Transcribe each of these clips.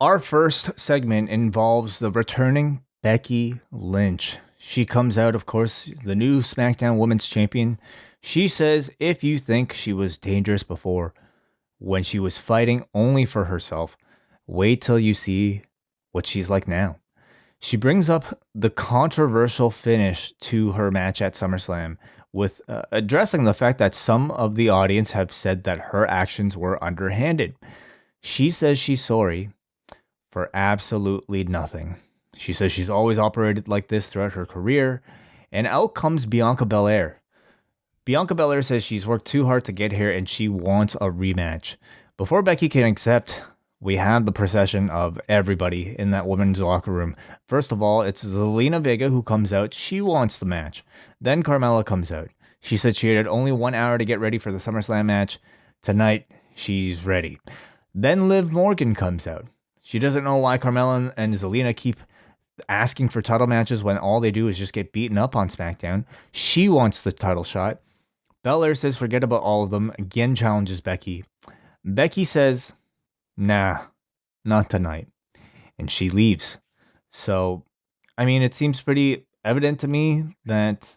Our first segment involves the returning Becky Lynch. She comes out, of course, the new SmackDown Women's Champion. She says if you think she was dangerous before when she was fighting only for herself, wait till you see what she's like now. She brings up the controversial finish to her match at SummerSlam with addressing the fact that some of the audience have said that her actions were underhanded. She says she's sorry for absolutely nothing. She says she's always operated like this throughout her career. And out comes Bianca Belair. Bianca Belair says she's worked too hard to get here and she wants a rematch. Before Becky can accept, we have the procession of everybody in that women's locker room. First of all, it's Zelina Vega who comes out. She wants the match. Then Carmella comes out. She said she had only 1 hour to get ready for the SummerSlam match. Tonight, she's ready. Then Liv Morgan comes out. She doesn't know why Carmella and Zelina keep asking for title matches when all they do is just get beaten up on SmackDown. She wants the title shot. Belair says forget about all of them. Again challenges Becky. Becky says, nah, not tonight. And she leaves. So, I mean, it seems pretty evident to me that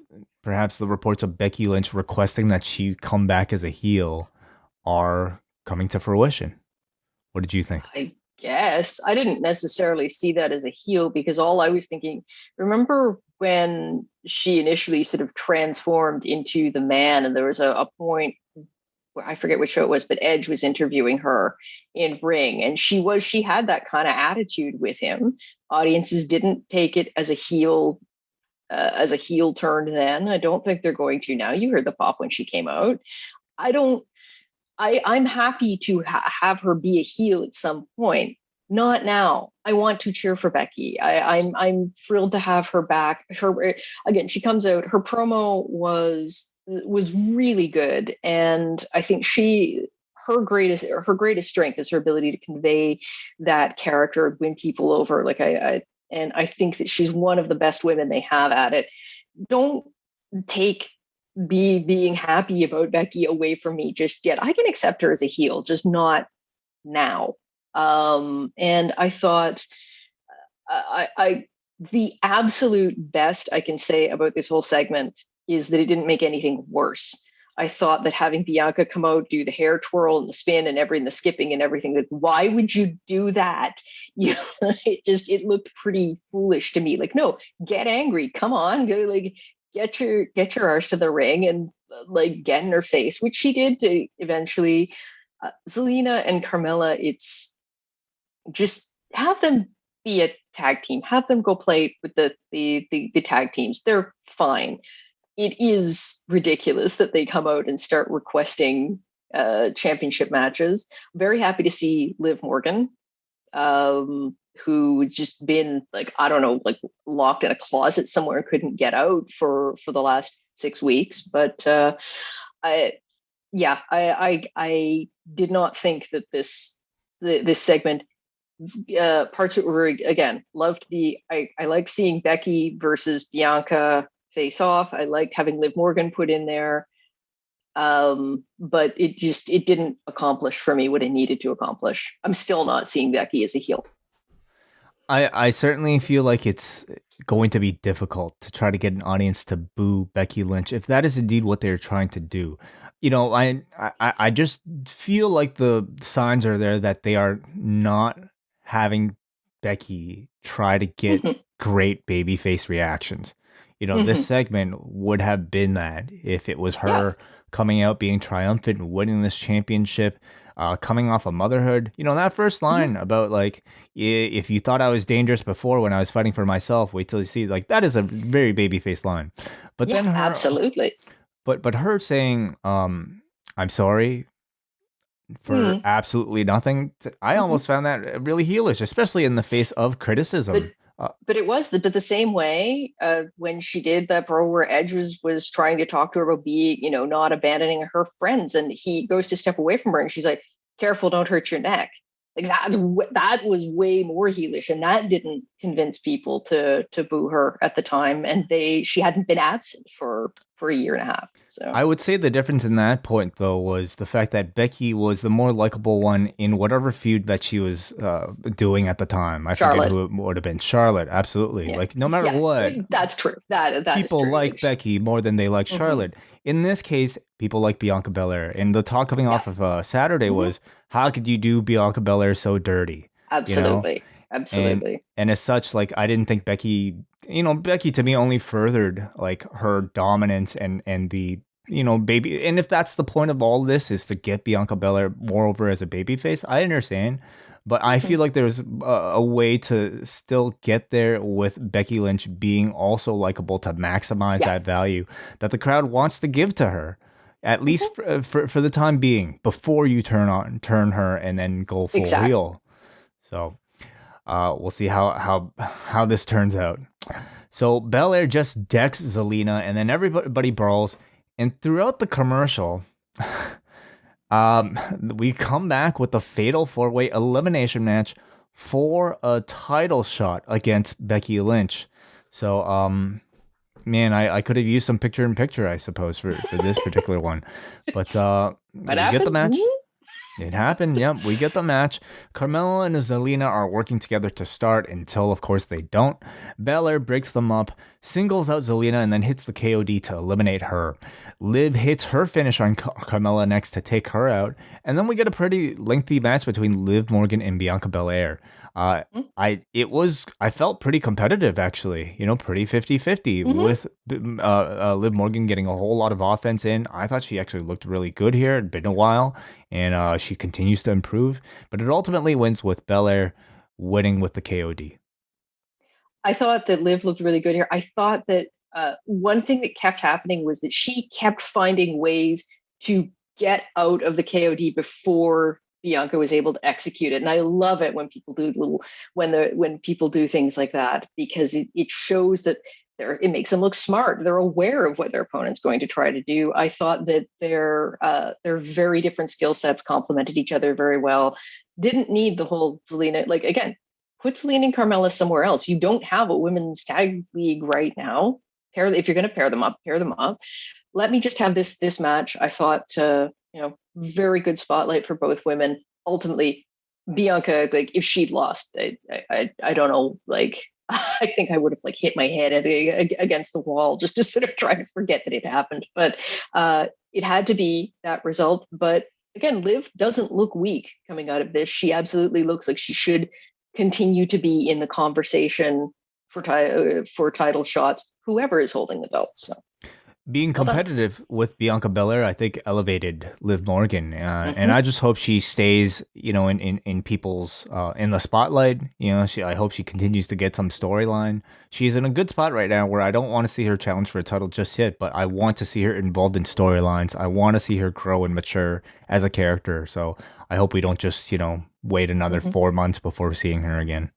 perhaps the reports of Becky Lynch requesting that she come back as a heel are coming to fruition. What did you think? I guess I didn't necessarily see that as a heel because all I was thinking, remember when she initially sort of transformed into the man, and there was a point where I forget which show it was, but Edge was interviewing her in ring, and she had that kind of attitude with him. Audiences didn't take it as a heel turn then. I don't think they're going to now. You heard the pop when she came out. I don't I'm happy to have her be a heel at some point. Not now. I want to cheer for Becky. I'm thrilled to have her back. Her again, she comes out. Her promo was really good, and I think her greatest strength is her ability to convey that character, win people over. I think that she's one of the best women they have at it. Don't take being happy about Becky away from me just yet. I can accept her as a heel, just not now. And I thought I the absolute best I can say about this whole segment is that it didn't make anything worse. I thought that having Bianca come out, do the hair twirl and the spin and everything, the skipping and everything, that why would you do that? You it looked pretty foolish to me. Like, no, get angry. Come on, go like get your arse to the ring and like get in her face, which she did to eventually. Zelina and Carmella, it's just have them be a tag team, have them go play with the tag teams. They're fine. It is ridiculous that they come out and start requesting championship matches. Very happy to see Liv Morgan, who's just been like, I don't know, like locked in a closet somewhere and couldn't get out for the last 6 weeks. But I yeah, I did not think that this segment, parts of it were, again, loved I liked seeing Becky versus Bianca face off. I liked having Liv Morgan put in there. But it didn't accomplish for me what it needed to accomplish. I'm still not seeing Becky as a heel. I certainly feel like it's going to be difficult to try to get an audience to boo Becky Lynch if that is indeed what they're trying to do. I just feel like the signs are there that they are not having Becky try to get great babyface reactions. This segment would have been that if it was Yeah. her coming out being triumphant and winning this championship, coming off of motherhood. That first Mhm. line about like, if you thought I was dangerous before when I was fighting for myself, wait till you see. Like that is a very babyface line. But Yeah, then absolutely. her saying, I'm sorry for Mm. absolutely nothing. I Mhm. almost found that really heelish, especially in the face of But criticism. but it was the same way when she did that pro where Edge was trying to talk to her about being, not abandoning her friends, and he goes to step away from her, and she's like, "Careful, don't hurt your neck." Like that was way more heelish, and that didn't convince people to boo her at the time, and she hadn't been absent for a year and a half. So I would say the difference in that point, though, was the fact that Becky was the more likable one in whatever feud that she was doing at the time. I forget Charlotte, who it would have been. Charlotte, absolutely. yeah, Like, no matter yeah, what, that's true. That is people true. like Like, Becky more than they like mhm, Charlotte. In this case, people like Bianca Belair. And the talk coming yeah, off of Saturday mhm, was, how could you do Bianca Belair so dirty? You know? absolutely, and absolutely. and as such, like, I didn't think Becky, Becky to me only furthered like her dominance and the baby. And if that's the point of all this, is to get Bianca Belair more over as a babyface, I understand. But I Mhm. feel like there's a way to still get there with Becky Lynch being also likable to maximize Yeah, that value that the crowd wants to give to her, at mhm, least for the time being, before you turn her and then go full exactly. heel. So we'll see how this turns out. So Belair just decks Zelina, and then everybody brawls. And throughout the commercial, we come back with the fatal four-way elimination match for a title shot against Becky Lynch. So, man, I could have used some picture-in-picture, I suppose, for this particular one. But What we get the happened? match. Mhm. It happened. Yep, we get the match. Carmella and Zelina are working together to start until, of course, they don't. Belair breaks them up, singles out Zelina, and then hits the KOD to eliminate her. Liv hits her finish on Carmella next to take her out, and then we get a pretty lengthy match between Liv Morgan and Bianca Belair. Uh, Mhm. I felt pretty competitive, actually, pretty 50-50 Mhm. with Liv Morgan getting a whole lot of offense in. I thought she actually looked really good here. It'd been a while, and she continues to improve. But it ultimately wins with Belair winning with the KOD. I thought that Liv looked really good here. I thought that one thing that kept happening was that she kept finding ways to get out of the KOD before Bianca was able to execute it. And I love it when people do when people do things like that, because it shows that it makes them look smart. They're aware of what their opponent's going to try to do. I thought that their very different skill sets complemented each other very well. Didn't need the whole Zelina, like, again, put Selena and Carmella somewhere else. You don't have a women's tag league right now. If you're going to pair them up, pair them up. Let me just have this match. I thought, very good spotlight for both women. Ultimately, Bianca, like, if she'd lost, I don't know, like, I think I would have like hit my head against the wall just to sort of try to forget that it happened. But it had to be that result. But again, Liv doesn't look weak coming out of this. She absolutely looks like she should continue to be in the conversation for title shots, whoever is holding the belt. So Being well done. competitive with Bianca Belair, I think elevated Liv Morgan, and Mm-hmm. I just hope she stays, in people's in the spotlight. I hope she continues to get some storyline. She's in a good spot right now where I don't want to see her challenge for a title just yet, but I want to see her involved in storylines. I want to see her grow and mature as a character. So I hope we don't just, wait another Mm-hmm. 4 months before seeing her again.